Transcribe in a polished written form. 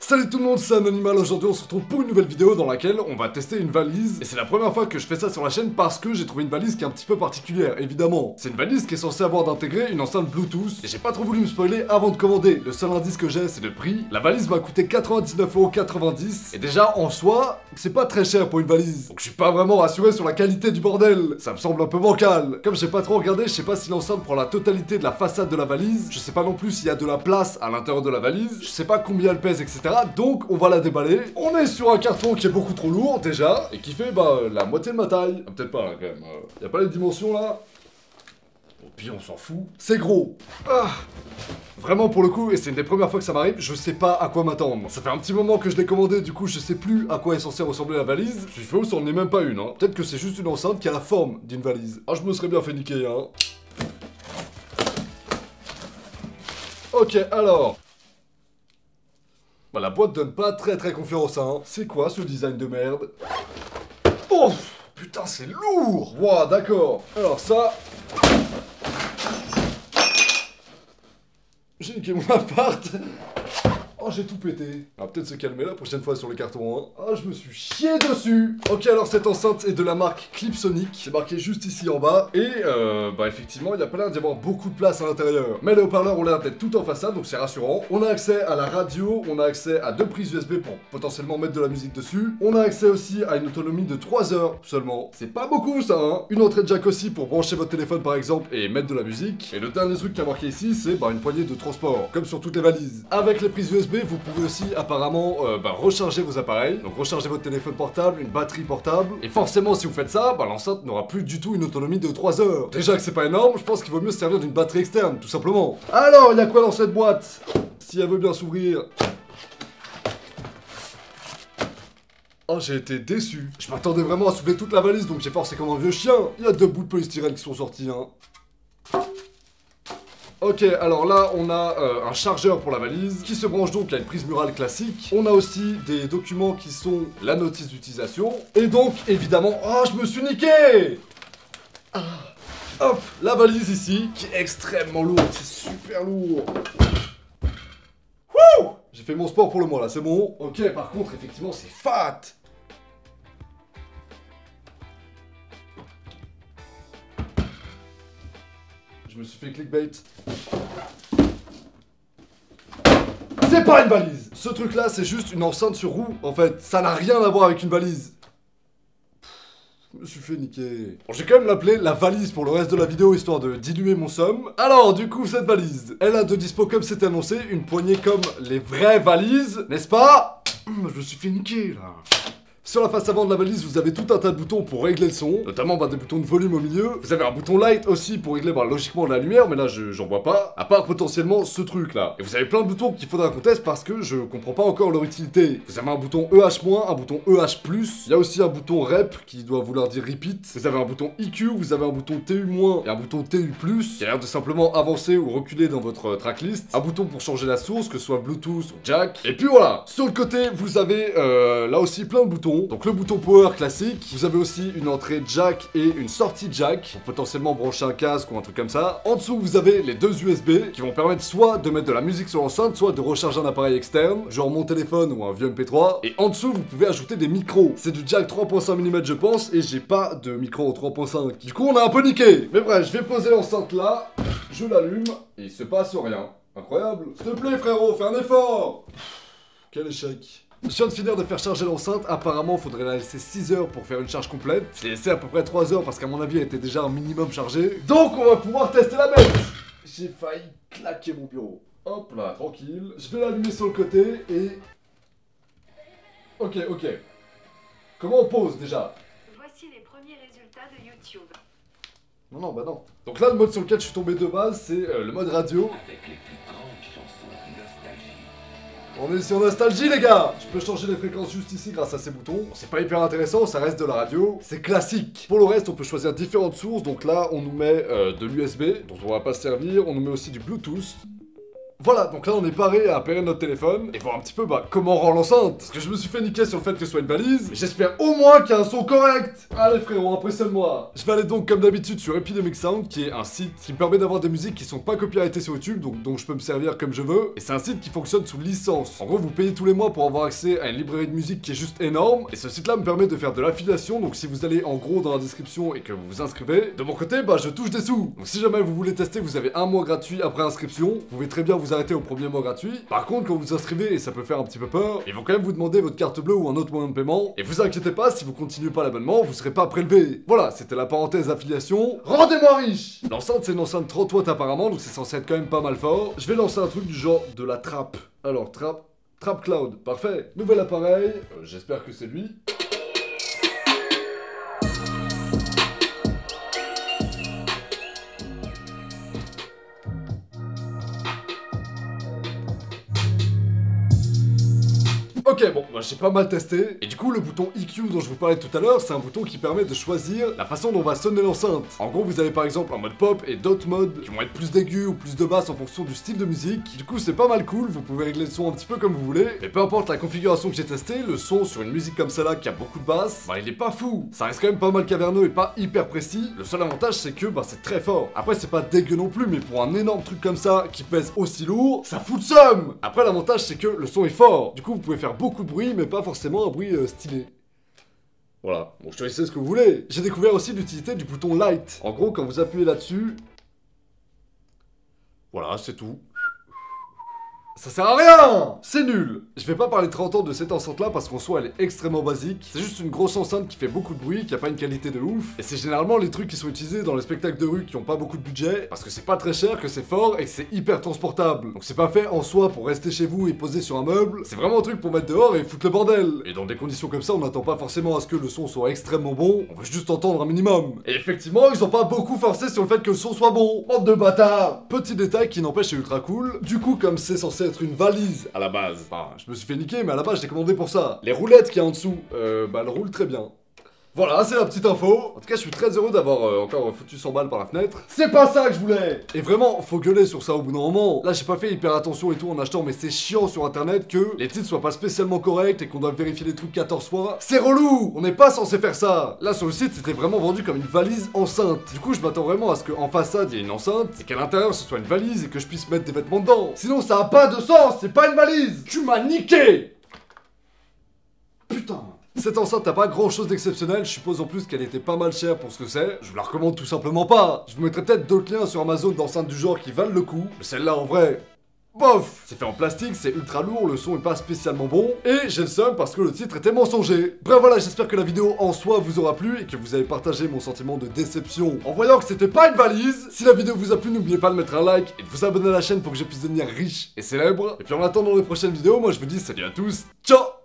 Salut tout le monde, c'est Anonymal. Aujourd'hui on se retrouve pour une nouvelle vidéo dans laquelle on va tester une valise. Et c'est la première fois que je fais ça sur la chaîne parce que j'ai trouvé une valise qui est un petit peu particulière, évidemment. C'est une valise qui est censée avoir d'intégrer une enceinte Bluetooth. Et j'ai pas trop voulu me spoiler avant de commander. Le seul indice que j'ai c'est le prix. La valise m'a coûté 99,90 €. Et déjà en soi, c'est pas très cher pour une valise. Donc je suis pas vraiment rassuré sur la qualité du bordel. Ça me semble un peu bancal. Comme j'ai pas trop regardé, je sais pas si l'enceinte prend la totalité de la façade de la valise. Je sais pas non plus s'il y a de la place à l'intérieur de la valise. Je sais pas combien elle pèse, etc. Donc on va la déballer. On est sur un carton qui est beaucoup trop lourd déjà et qui fait la moitié de ma taille. Ah, peut-être pas là quand même. Y a pas les dimensions là. Au pire on s'en fout. C'est gros. Ah. Vraiment pour le coup, et c'est une des premières fois que ça m'arrive, je sais pas à quoi m'attendre. Ça fait un petit moment que je l'ai commandé, du coup je sais plus à quoi est censé ressembler la valise. Je suis faux, ça en est même pas une. Hein. Peut-être que c'est juste une enceinte qui a la forme d'une valise. Ah, je me serais bien fait niquer, hein. Ok, alors. Bah, la boîte donne pas très confiance, hein. C'est quoi ce design de merde? Oh putain, c'est lourd. Ouah, d'accord. Alors ça... J'ai niqué mon appart. Oh, j'ai tout pété. On va peut-être se calmer la prochaine fois sur les cartons, hein. Ah, je me suis chié dessus. Ok, alors cette enceinte est de la marque Clipsonic. C'est marqué juste ici en bas. Et, effectivement, il n'y a pas l'air d'y avoir beaucoup de place à l'intérieur. Mais les haut-parleurs ont l'air d'être tout en façade, donc c'est rassurant. On a accès à la radio, on a accès à 2 prises USB pour potentiellement mettre de la musique dessus. On a accès aussi à une autonomie de 3 heures seulement. C'est pas beaucoup, ça, hein. Une entrée jack aussi pour brancher votre téléphone, par exemple, et mettre de la musique. Et le dernier truc qui a marqué ici, c'est une poignée de transport, comme sur toutes les valises. Avec les prises USB, vous pouvez aussi apparemment recharger vos appareils, donc recharger votre téléphone portable, une batterie portable, et forcément si vous faites ça, l'enceinte n'aura plus du tout une autonomie de 3 heures. Déjà que c'est pas énorme, je pense qu'il vaut mieux se servir d'une batterie externe, tout simplement. Alors, il y a quoi dans cette boîte? Si elle veut bien s'ouvrir... Oh, j'ai été déçu. Je m'attendais vraiment à soulever toute la valise, donc j'ai forcé comme un vieux chien. Il y a 2 bouts de polystyrène qui sont sortis, hein. Ok, alors là, on a un chargeur pour la valise qui se branche donc à une prise murale classique. On a aussi des documents qui sont la notice d'utilisation. Et donc, évidemment... Oh, je me suis niqué. Ah. Hop, la valise ici, qui est extrêmement lourde. C'est super lourd. Wouh! J'ai fait mon sport pour le mois, là, c'est bon. Ok, par contre, effectivement, c'est fat. Je me suis fait clickbait. C'est pas une valise! Ce truc là c'est juste une enceinte sur roue en fait. Ça n'a rien à voir avec une valise. Je me suis fait niquer. Bon, je vais quand même l'appeler la valise pour le reste de la vidéo histoire de diluer mon somme. Alors du coup cette valise, elle a de dispo comme c'était annoncé, une poignée comme les vraies valises, n'est-ce pas? Je me suis fait niquer là. Sur la face avant de la valise, vous avez tout un tas de boutons pour régler le son, notamment des boutons de volume au milieu. Vous avez un bouton light aussi pour régler logiquement la lumière, mais là j'en vois pas, à part potentiellement ce truc là. Et vous avez plein de boutons qu'il faudra qu'on teste parce que je comprends pas encore leur utilité. Vous avez un bouton EH-, un bouton EH+, il y a aussi un bouton REP qui doit vouloir dire repeat. Vous avez un bouton EQ, vous avez un bouton TU- et un bouton TU+, qui a l'air de simplement avancer ou reculer dans votre tracklist. Un bouton pour changer la source, que ce soit Bluetooth ou jack. Et puis voilà, sur le côté, vous avez là aussi plein de boutons. Donc le bouton power classique, vous avez aussi une entrée jack et une sortie jack pour potentiellement brancher un casque ou un truc comme ça. En dessous vous avez les 2 USB qui vont permettre soit de mettre de la musique sur l'enceinte, soit de recharger un appareil externe, genre mon téléphone ou un vieux MP3. Et en dessous vous pouvez ajouter des micros. C'est du jack 3.5 mm je pense et j'ai pas de micro en 3.5. Du coup on a un peu niqué. Mais bref, je vais poser l'enceinte là, je l'allume et il se passe rien. Incroyable. S'il te plaît frérot, fais un effort. Quel échec. Je viens de finir de faire charger l'enceinte, apparemment faudrait la laisser 6 heures pour faire une charge complète. J'ai laissé à peu près 3 heures parce qu'à mon avis elle était déjà un minimum chargée. Donc on va pouvoir tester la bête. J'ai failli claquer mon bureau. Hop là, tranquille. Je vais l'allumer sur le côté et... Ok. Comment on pose déjà? Voici les premiers résultats de YouTube. Non, bah non. Donc là le mode sur lequel je suis tombé de base c'est le mode radio. Avec les plus grandes chansons nostalgie. On est sur Nostalgie les gars. Je peux changer les fréquences juste ici grâce à ces boutons. C'est pas hyper intéressant, ça reste de la radio. C'est classique. Pour le reste, on peut choisir différentes sources. Donc là, on nous met de l'USB, dont on va pas se servir. On nous met aussi du Bluetooth. Voilà, donc là on est paré à appairer notre téléphone et voir un petit peu comment rend l'enceinte. Parce que je me suis fait niquer sur le fait que ce soit une valise, mais j'espère au moins qu'il y a un son correct. Allez frérot, impressionne-moi. Je vais aller donc comme d'habitude sur Epidemic Sound, qui est un site qui me permet d'avoir des musiques qui sont pas copyrightées sur YouTube, donc je peux me servir comme je veux. Et c'est un site qui fonctionne sous licence. En gros, vous payez tous les mois pour avoir accès à une librairie de musique qui est juste énorme. Et ce site-là me permet de faire de l'affiliation, donc si vous allez en gros dans la description et que vous vous inscrivez, de mon côté, je touche des sous. Donc si jamais vous voulez tester, vous avez un mois gratuit après inscription. Vous pouvez très bien vous arrêter au premier mois gratuit. Par contre, quand vous vous inscrivez, et ça peut faire un petit peu peur, ils vont quand même vous demander votre carte bleue ou un autre moyen de paiement. Et vous inquiétez pas, si vous continuez pas l'abonnement, vous serez pas prélevé. Voilà, c'était la parenthèse affiliation. Rendez-moi riche. L'enceinte, c'est une enceinte 30 watts apparemment, donc c'est censé être quand même pas mal fort. Je vais lancer un truc du genre de la trappe. Alors, Trap Cloud, parfait. Nouvel appareil, j'espère que c'est lui. Ok, bon, j'ai pas mal testé. Et du coup, le bouton EQ dont je vous parlais tout à l'heure, c'est un bouton qui permet de choisir la façon dont va sonner l'enceinte. En gros, vous avez par exemple un mode pop et d'autres modes qui vont être plus d'aigus ou plus de basse en fonction du style de musique. Du coup, c'est pas mal cool, vous pouvez régler le son un petit peu comme vous voulez. Mais peu importe la configuration que j'ai testée, le son sur une musique comme celle-là qui a beaucoup de basse, il est pas fou. Ça reste quand même pas mal caverneux et pas hyper précis. Le seul avantage, c'est que c'est très fort. Après, c'est pas dégueu non plus, mais pour un énorme truc comme ça qui pèse aussi lourd, ça fout le seum. Après, l'avantage, c'est que le son est fort. Du coup, vous pouvez faire beaucoup de bruit, mais pas forcément un bruit stylé. Voilà, bon, choisissez ce que vous voulez. J'ai découvert aussi l'utilité du bouton light. En gros, quand vous appuyez là-dessus... Voilà, c'est tout. Ça sert à rien! C'est nul! Je vais pas parler 30 ans de cette enceinte là parce qu'en soi elle est extrêmement basique. C'est juste une grosse enceinte qui fait beaucoup de bruit, qui a pas une qualité de ouf. Et c'est généralement les trucs qui sont utilisés dans les spectacles de rue qui ont pas beaucoup de budget. Parce que c'est pas très cher, que c'est fort et que c'est hyper transportable. Donc c'est pas fait en soi pour rester chez vous et poser sur un meuble. C'est vraiment un truc pour mettre dehors et foutre le bordel. Et dans des conditions comme ça, on n'attend pas forcément à ce que le son soit extrêmement bon. On veut juste entendre un minimum. Et effectivement, ils ont pas beaucoup forcé sur le fait que le son soit bon. Bande de bâtards! Petit détail qui n'empêche est ultra cool. Du coup, comme c'est censé être une valise à la base. Enfin, je me suis fait niquer, mais à la base, je l'ai commandé pour ça. Les roulettes qu'il y a en dessous, elles roulent très bien. Voilà, c'est la petite info. En tout cas, je suis très heureux d'avoir encore foutu 100 balles par la fenêtre. C'est pas ça que je voulais. Et vraiment, faut gueuler sur ça au bout d'un moment. Là, j'ai pas fait hyper attention et tout en achetant, mais c'est chiant sur internet que les titres soient pas spécialement corrects et qu'on doit vérifier les trucs 14 fois. C'est relou. On n'est pas censé faire ça. Là, sur le site, c'était vraiment vendu comme une valise enceinte. Du coup, je m'attends vraiment à ce qu'en façade, il y ait une enceinte et qu'à l'intérieur, ce soit une valise et que je puisse mettre des vêtements dedans. Sinon, ça a pas de sens. C'est pas une valise. Tu m'as niqué. Putain. Cette enceinte n'a pas grand chose d'exceptionnel, je suppose en plus qu'elle était pas mal chère pour ce que c'est. Je vous la recommande tout simplement pas. Je vous mettrai peut-être d'autres liens sur Amazon d'enceintes du genre qui valent le coup. Mais celle-là en vrai... bof! C'est fait en plastique, c'est ultra lourd, le son est pas spécialement bon. Et j'ai le seum parce que le titre était mensonger. Bref voilà, j'espère que la vidéo en soi vous aura plu et que vous avez partagé mon sentiment de déception en voyant que c'était pas une valise. Si la vidéo vous a plu, n'oubliez pas de mettre un like et de vous abonner à la chaîne pour que je puisse devenir riche et célèbre. Et puis en attendant les prochaines vidéos, moi je vous dis salut à tous, ciao!